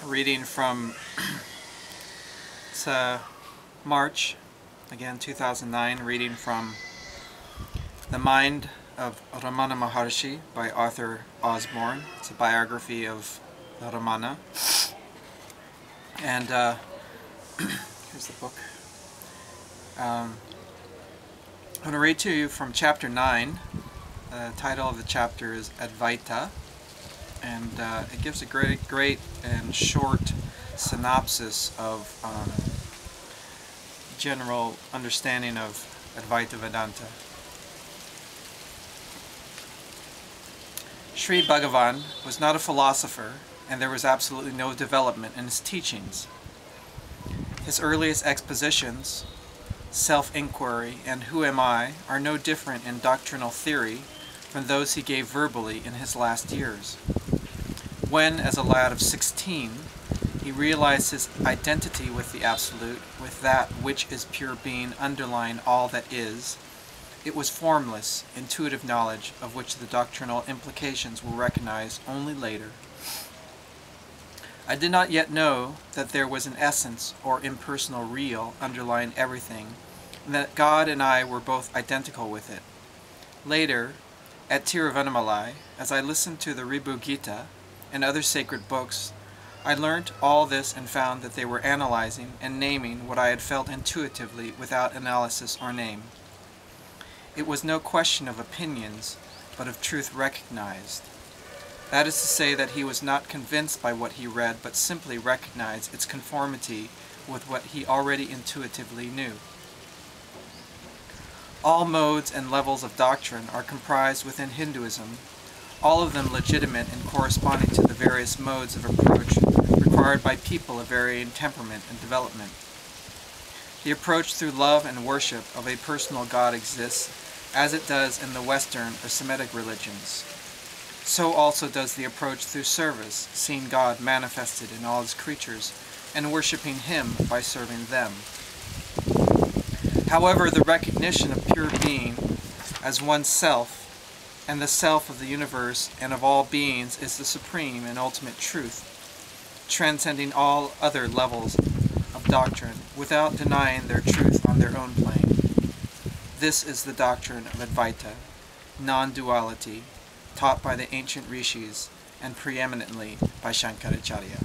Reading from March, again 2009, reading from The Mind of Ramana Maharshi by Arthur Osborne. It's a biography of Ramana. And here's the book. I'm going to read to you from chapter 9. The title of the chapter is Advaita, and it gives a great and short synopsis of general understanding of Advaita Vedanta. Sri Bhagavan was not a philosopher, and there was absolutely no development in his teachings. His earliest expositions, self-inquiry, and who am I, are no different in doctrinal theory from those he gave verbally in his last years. When, as a lad of 16, he realized his identity with the Absolute, with that which is pure being underlying all that is, it was formless, intuitive knowledge of which the doctrinal implications were recognized only later. I did not yet know that there was an essence or impersonal real underlying everything, and that God and I were both identical with it. Later, at Tiruvannamalai, as I listened to the Ribhu Gita and other sacred books, I learnt all this and found that they were analyzing and naming what I had felt intuitively without analysis or name. It was no question of opinions, but of truth recognized. That is to say that he was not convinced by what he read, but simply recognized its conformity with what he already intuitively knew. All modes and levels of doctrine are comprised within Hinduism, all of them legitimate and corresponding to the various modes of approach required by people of varying temperament and development. The approach through love and worship of a personal God exists, as it does in the Western or Semitic religions. So also does the approach through service, seeing God manifested in all his creatures, and worshiping him by serving them. However, the recognition of pure being as oneself and the self of the universe and of all beings is the supreme and ultimate truth, transcending all other levels of doctrine without denying their truth on their own plane. This is the doctrine of Advaita, non-duality, taught by the ancient rishis and preeminently by Shankaracharya.